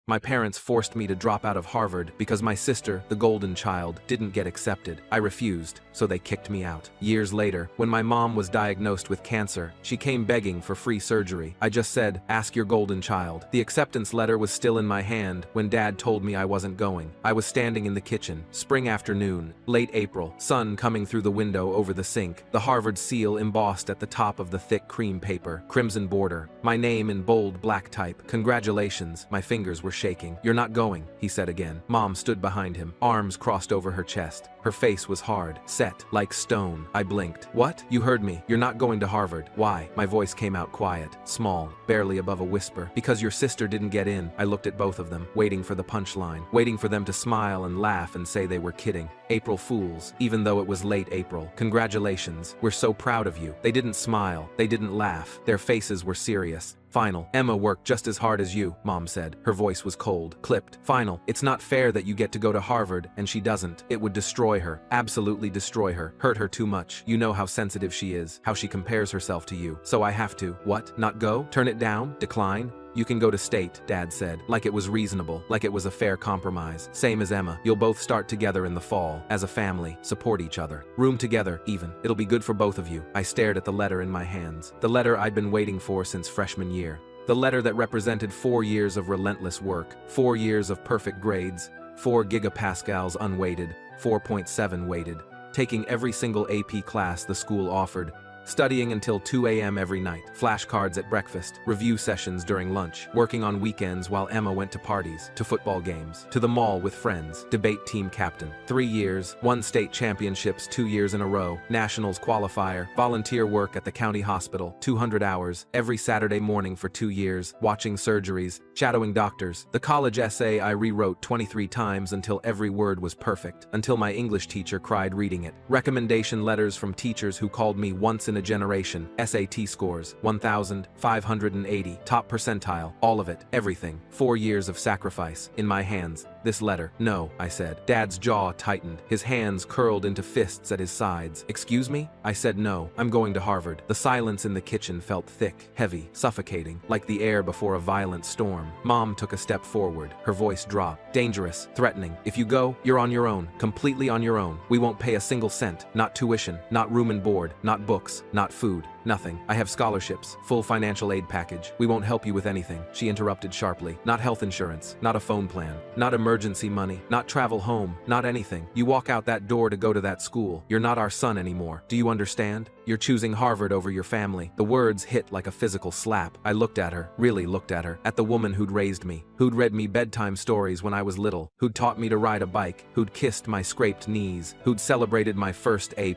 My parents forced me to drop out of Harvard because my sister, the golden child, didn't get accepted. I refused, so they kicked me out. Years later, when my mom was diagnosed with cancer, she came begging for free surgery. I just said, "Ask your golden child." The acceptance letter was still in my hand when Dad told me I wasn't going. I was standing in the kitchen, spring afternoon, late April, sun coming through the window over the sink, the Harvard seal embossed at the top of the thick cream paper, crimson border, my name in bold black type. Congratulations. My fingers were shaking. "You're not going," he said again. Mom stood behind him, arms crossed over her chest. Her face was hard, set, like stone. I blinked. "What? You heard me. You're not going to Harvard." "Why?" My voice came out quiet, small, barely above a whisper. "Because your sister didn't get in." I looked at both of them, waiting for the punchline, waiting for them to smile and laugh and say they were kidding. April Fools, even though it was late April. "Congratulations. We're so proud of you." They didn't smile. They didn't laugh. Their faces were serious. "Final. Emma worked just as hard as you," Mom said. Her voice was cold, clipped. "Final. It's not fair that you get to go to Harvard and she doesn't. It would destroy her. Absolutely destroy her. Hurt her too much. You know how sensitive she is, how she compares herself to you. So I have to." "What? Not go? Turn it down? Decline?" "You can go to state," Dad said, like it was reasonable, like it was a fair compromise. "Same as Emma. You'll both start together in the fall, as a family, support each other. Room together, even. It'll be good for both of you." I stared at the letter in my hands, the letter I'd been waiting for since freshman year. The letter that represented 4 years of relentless work, 4 years of perfect grades, 4 gigapascals unweighted, 4.7 weighted, taking every single AP class the school offered, studying until 2 a.m. every night, flashcards at breakfast, review sessions during lunch, working on weekends while Emma went to parties, to football games, to the mall with friends, debate team captain. 3 years, won state championships 2 years in a row, nationals qualifier, volunteer work at the county hospital, 200 hours, every Saturday morning for 2 years, watching surgeries, shadowing doctors. The college essay I rewrote 23 times until every word was perfect, until my English teacher cried reading it. Recommendation letters from teachers who called me once in a generation, SAT scores, 1,580, top percentile, all of it, everything. 4 years of sacrifice, in my hands. This letter. "No," I said. Dad's jaw tightened, his hands curled into fists at his sides. "Excuse me?" I said no, I'm going to Harvard. The silence in the kitchen felt thick, heavy, suffocating, like the air before a violent storm. Mom took a step forward, her voice dropped. "Dangerous, threatening. If you go, you're on your own, completely on your own. We won't pay a single cent, not tuition, not room and board, not books, not food. Nothing. I have scholarships, full financial aid package. We won't help you with anything," she interrupted sharply. "Not health insurance, not a phone plan, not emergency money, not travel home, not anything. You walk out that door to go to that school. You're not our son anymore. Do you understand? You're choosing Harvard over your family." The words hit like a physical slap. I looked at her, really looked at her, at the woman who'd raised me, who'd read me bedtime stories when I was little, who'd taught me to ride a bike, who'd kissed my scraped knees, who'd celebrated my first A+.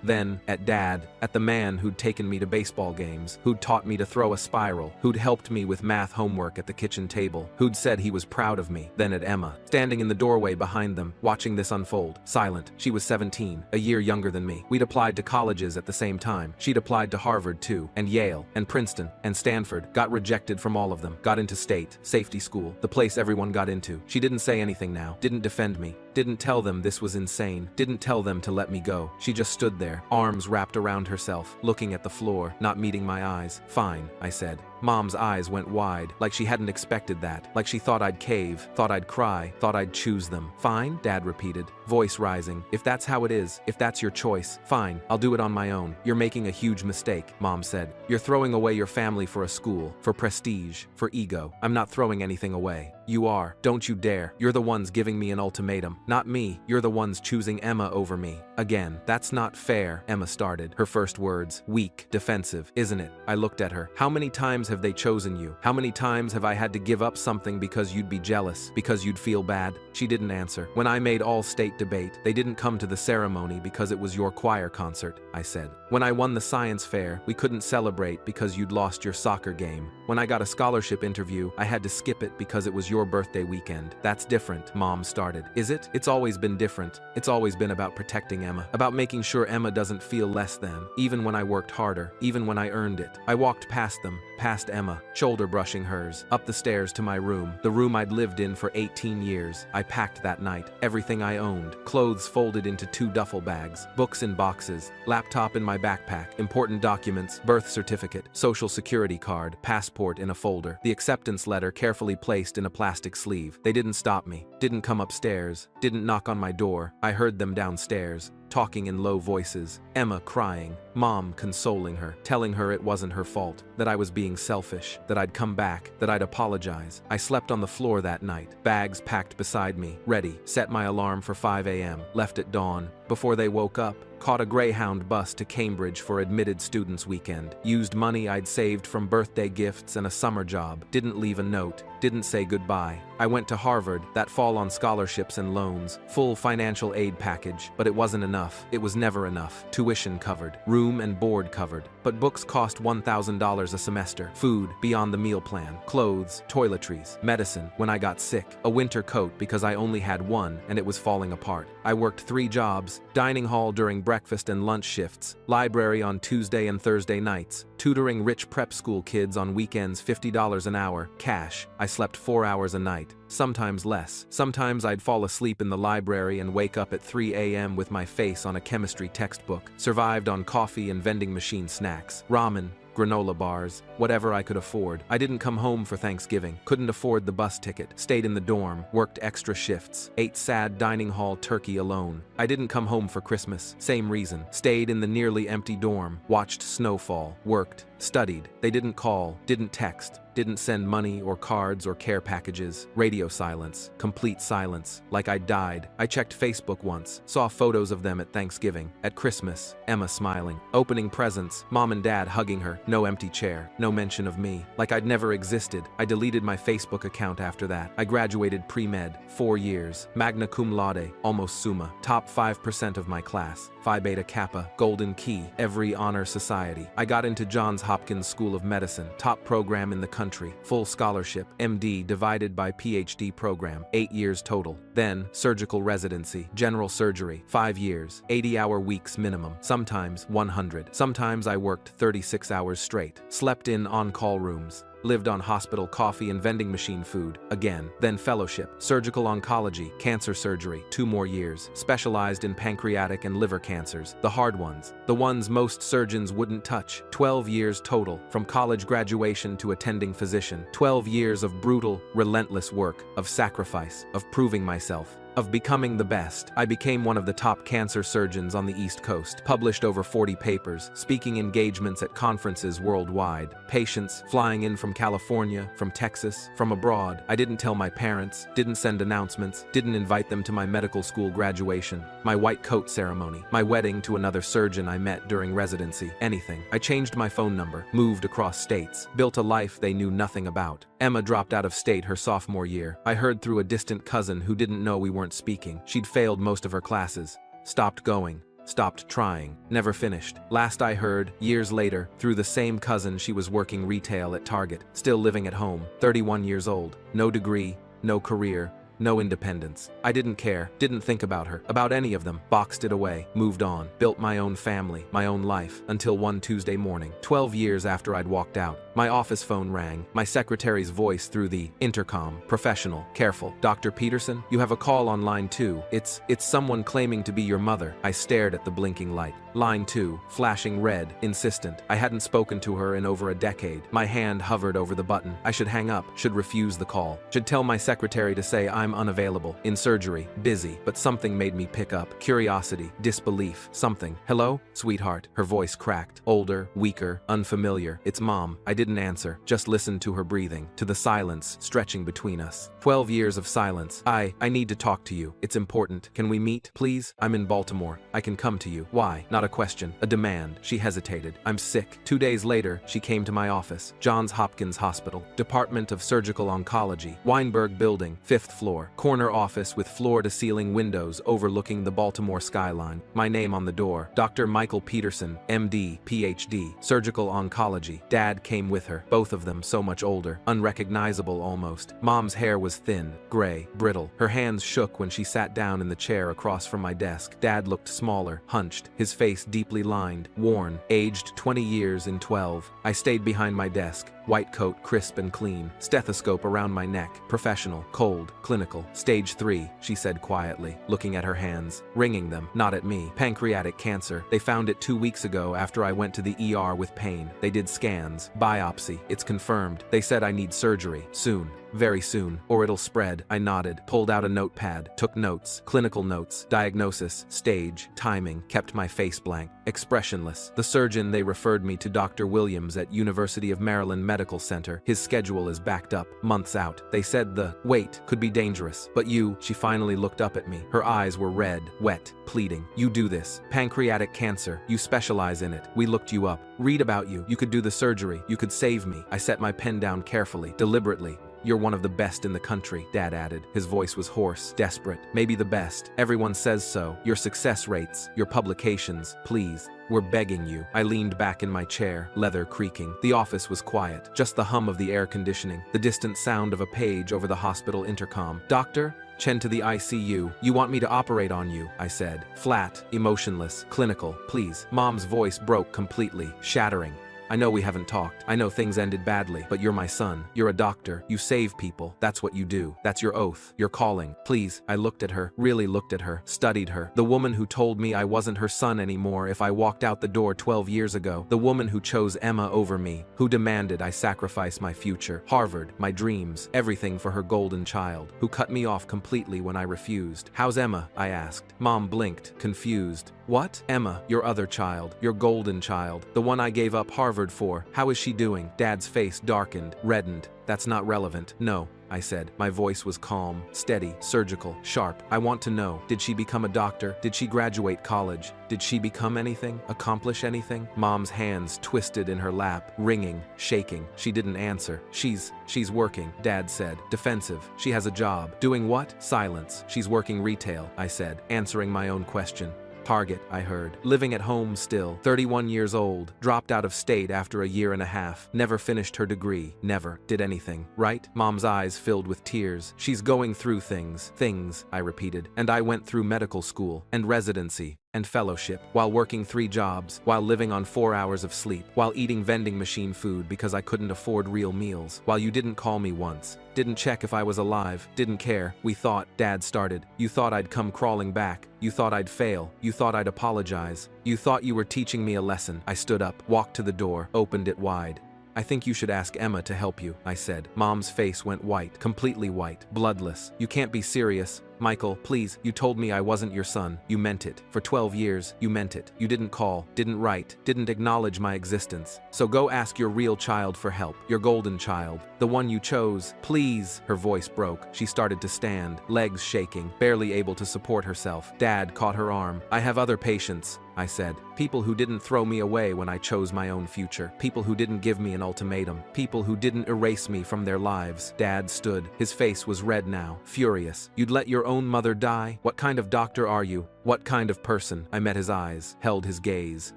Then, at Dad, at the man who'd taken me to baseball games, who'd taught me to throw a spiral, who'd helped me with math homework at the kitchen table, who'd said he was proud of me. Then at Emma, standing in the doorway behind them, watching this unfold, silent. She was 17, a year younger than me. We'd applied to colleges at the same time. She'd applied to Harvard too, and Yale, and Princeton, and Stanford, got rejected from all of them, got into state, safety school, the place everyone got into. She didn't say anything now, didn't defend me, didn't tell them this was insane, didn't tell them to let me go. She just stood there, arms wrapped around herself, looking at the floor, not meeting my eyes. "Fine," I said. Mom's eyes went wide, like she hadn't expected that, like she thought I'd cave, thought I'd cry, thought I'd choose them. "Fine?" Dad repeated, voice rising. "If that's how it is, if that's your choice, fine, I'll do it on my own. You're making a huge mistake," Mom said. "You're throwing away your family for a school, for prestige, for ego." "I'm not throwing anything away. You are. Don't you dare. You're the ones giving me an ultimatum. Not me. You're the ones choosing Emma over me. Again, that's not fair," Emma started, her first words, weak, defensive. "Isn't it?" I looked at her. "How many times have they chosen you? How many times have I had to give up something because you'd be jealous, because you'd feel bad?" She didn't answer. "When I made all-state debate, they didn't come to the ceremony because it was your choir concert," I said. "When I won the science fair, we couldn't celebrate because you'd lost your soccer game. When I got a scholarship interview, I had to skip it because it was your birthday weekend. That's different," Mom started. "Is it? It's always been different. It's always been about protecting Emma, about making sure Emma doesn't feel less than, even when I worked harder, even when I earned it." I walked past them, past past Emma, shoulder brushing hers, up the stairs to my room, the room I'd lived in for 18 years. I packed that night, everything I owned, clothes folded into 2 duffel bags, books in boxes, laptop in my backpack, important documents, birth certificate, social security card, passport in a folder, the acceptance letter carefully placed in a plastic sleeve. They didn't stop me, didn't come upstairs, didn't knock on my door. I heard them downstairs, talking in low voices, Emma crying, Mom consoling her, telling her it wasn't her fault, that I was being selfish, that I'd come back, that I'd apologize. I slept on the floor that night, bags packed beside me, ready, set my alarm for 5 a.m., left at dawn. Before they woke up, caught a Greyhound bus to Cambridge for admitted students weekend, used money I'd saved from birthday gifts and a summer job, didn't leave a note, didn't say goodbye. I went to Harvard, that fall on scholarships and loans, full financial aid package, but it wasn't enough. It was never enough. Tuition covered, room and board covered, but books cost $1,000 a semester, food beyond the meal plan, clothes, toiletries, medicine when I got sick, a winter coat because I only had one and it was falling apart. I worked 3 jobs, dining hall during breakfast and lunch shifts, library on Tuesday and Thursday nights, tutoring rich prep school kids on weekends, $50 an hour, cash. I slept 4 hours a night, sometimes less. Sometimes I'd fall asleep in the library and wake up at 3 a.m. with my face on a chemistry textbook. Survived on coffee and vending machine snacks, ramen, granola bars, whatever I could afford. I didn't come home for Thanksgiving, couldn't afford the bus ticket, stayed in the dorm, worked extra shifts, ate sad dining hall turkey alone. I didn't come home for Christmas, same reason, stayed in the nearly empty dorm, watched snowfall, worked, studied. They didn't call, didn't text, didn't send money or cards or care packages. Radio silence, complete silence, like I died. I checked Facebook once, saw photos of them at Thanksgiving, at Christmas, Emma smiling, opening presents, Mom and Dad hugging her, no empty chair, no mention of me, like I'd never existed. I deleted my Facebook account after that. I graduated pre-med, 4 years, magna cum laude, almost summa, top 5% of my class, Phi Beta Kappa, Golden Key, every honor society. I got into Johns Hopkins School of Medicine, top program in the country, full scholarship, MD divided by PhD program, 8 years total. Then, surgical residency, general surgery, 5 years, 80-hour weeks minimum, sometimes 100. Sometimes I worked 36 hours straight, slept in on-call rooms, lived on hospital coffee and vending machine food, again, then fellowship, surgical oncology, cancer surgery, 2 more years, specialized in pancreatic and liver cancers, the hard ones, the ones most surgeons wouldn't touch, 12 years total, from college graduation to attending physician, 12 years of brutal, relentless work, of sacrifice, of proving myself, of becoming the best. I became one of the top cancer surgeons on the East Coast, published over 40 papers, speaking engagements at conferences worldwide, patients flying in from California, from Texas, from abroad. I didn't tell my parents, didn't send announcements, didn't invite them to my medical school graduation, my white coat ceremony, my wedding to another surgeon I met during residency, anything. I changed my phone number, moved across states, built a life they knew nothing about. Emma dropped out of state her sophomore year. I heard through a distant cousin who didn't know we weren't speaking. She'd failed most of her classes, stopped going, stopped trying, never finished. Last I heard, years later, through the same cousin, she was working retail at Target, still living at home, 31 years old, no degree, no career, no independence. I didn't care, didn't think about her, about any of them, boxed it away, moved on, built my own family, my own life, until one Tuesday morning, 12 years after I'd walked out, my office phone rang, my secretary's voice through the intercom, professional, careful. Dr. Peterson, you have a call on line 2. It's someone claiming to be your mother. I stared at the blinking light. Line 2, flashing red, insistent. I hadn't spoken to her in over a decade. My hand hovered over the button. I should hang up, should refuse the call, should tell my secretary to say I'm unavailable, in surgery, busy, but something made me pick up. Curiosity, disbelief, something. Hello? Sweetheart. Her voice cracked, older, weaker, unfamiliar. It's Mom. I didn't answer, just listened to her breathing, to the silence stretching between us. 12 years of silence. I need to talk to you. It's important. Can we meet, please? I'm in Baltimore. I can come to you. Why? Not a question, a demand. She hesitated. I'm sick. 2 days later, she came to my office. Johns Hopkins Hospital, Department of Surgical Oncology, Weinberg Building, 5th floor, corner office with floor-to-ceiling windows overlooking the Baltimore skyline. My name on the door. Dr. Michael Peterson, MD, PhD, surgical oncology. Dad came with her, both of them so much older, unrecognizable almost. Mom's hair was thin, gray, brittle. Her hands shook when she sat down in the chair across from my desk. Dad looked smaller, hunched, his face deeply lined, worn, aged 20 years in 12. I stayed behind my desk, white coat crisp and clean, stethoscope around my neck, professional, cold, clinical. Stage 3, she said quietly, looking at her hands, wringing them, not at me. Pancreatic cancer. They found it 2 weeks ago after I went to the ER with pain. They did scans, biopsy. It's confirmed. They said I need surgery, soon. Very soon, or it'll spread. I nodded, pulled out a notepad, took notes, clinical notes, diagnosis, stage, timing, kept my face blank, expressionless. The surgeon, they referred me to Dr. Williams at University of Maryland Medical Center. His schedule is backed up, months out. They said the wait could be dangerous. But you, she finally looked up at me. Her eyes were red, wet, pleading. You do this. Pancreatic cancer. You specialize in it. We looked you up. Read about you. You could do the surgery. You could save me. I set my pen down carefully, deliberately. You're one of the best in the country, Dad added. His voice was hoarse, desperate. Maybe the best. Everyone says so. Your success rates, your publications, please. We're begging you. I leaned back in my chair, leather creaking. The office was quiet, just the hum of the air conditioning, the distant sound of a page over the hospital intercom. Doctor? Chen to the ICU. You want me to operate on you, I said. Flat, emotionless, clinical. Please. Mom's voice broke completely, shattering. I know we haven't talked. I know things ended badly, but you're my son. You're a doctor. You save people. That's what you do. That's your oath. Your calling. Please. I looked at her, really looked at her, studied her. The woman who told me I wasn't her son anymore if I walked out the door 12 years ago. The woman who chose Emma over me, who demanded I sacrifice my future, Harvard, my dreams, everything for her golden child, who cut me off completely when I refused. How's Emma? I asked. Mom blinked, confused. What? Emma, your other child, your golden child, the one I gave up Harvard for. How is she doing? Dad's face darkened, reddened. That's not relevant. No, I said. My voice was calm, steady, surgical, sharp. I want to know. Did she become a doctor? Did she graduate college? Did she become anything? Accomplish anything? Mom's hands twisted in her lap, wringing, shaking. She didn't answer. She's working, Dad said. Defensive. She has a job. Doing what? Silence. She's working retail, I said, answering my own question. Target, I heard. Living at home still. 31 years old. Dropped out of state after a year and a half. Never finished her degree. Never did anything. Right? Mom's eyes filled with tears. She's going through things. Things, I repeated. And I went through medical school and residency and fellowship, while working 3 jobs, while living on 4 hours of sleep, while eating vending machine food because I couldn't afford real meals, while you didn't call me once, didn't check if I was alive, didn't care. We thought, Dad started. You thought I'd come crawling back. You thought I'd fail. You thought I'd apologize. You thought you were teaching me a lesson. I stood up, walked to the door, opened it wide. I think you should ask Emma to help you, I said. Mom's face went white, completely white, bloodless. You can't be serious. Michael, please, you told me I wasn't your son. You meant it. For 12 years, you meant it. You didn't call, didn't write, didn't acknowledge my existence. So go ask your real child for help, your golden child, the one you chose. Please. Her voice broke. She started to stand, legs shaking, barely able to support herself. Dad caught her arm. I have other patients, I said. People who didn't throw me away when I chose my own future. People who didn't give me an ultimatum. People who didn't erase me from their lives. Dad stood. His face was red now, furious. You'd let your own mother die? What kind of doctor are you? What kind of person? I met his eyes, held his gaze,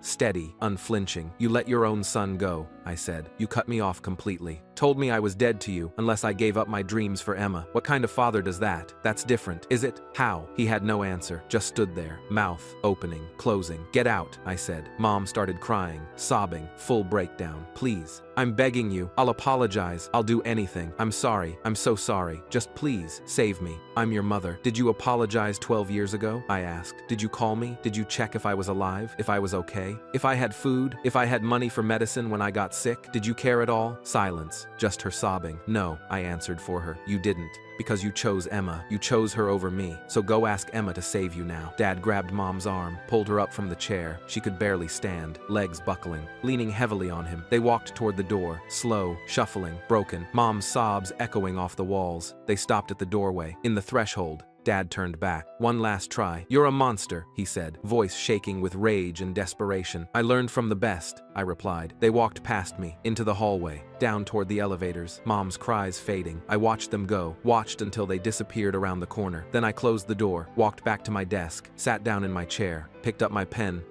steady, unflinching. You let your own son go, I said. You cut me off completely. Told me I was dead to you, unless I gave up my dreams for Emma. What kind of father does that? That's different, is it? How? He had no answer, just stood there, mouth opening, closing. Get out, I said. Mom started crying, sobbing, full breakdown. Please. I'm begging you. I'll apologize. I'll do anything. I'm sorry. I'm so sorry. Just please, save me. I'm your mother. Did you apologize 12 years ago? I asked. Did you call me? Did you check if I was alive? If I was okay? If I had food? If I had money for medicine when I got sick? Did you care at all? Silence. Just her sobbing. No, I answered for her. You didn't. Because you chose Emma. You chose her over me. So go ask Emma to save you now. Dad grabbed Mom's arm, pulled her up from the chair. She could barely stand, legs buckling, leaning heavily on him. They walked toward the door, slow, shuffling, broken. Mom's sobs echoing off the walls. They stopped at the doorway. In the threshold, Dad turned back. One last try. You're a monster, he said, voice shaking with rage and desperation. I learned from the best, I replied. They walked past me, into the hallway, down toward the elevators, Mom's cries fading. I watched them go, watched until they disappeared around the corner. Then I closed the door, walked back to my desk, sat down in my chair, picked up my pen,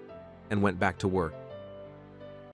and went back to work.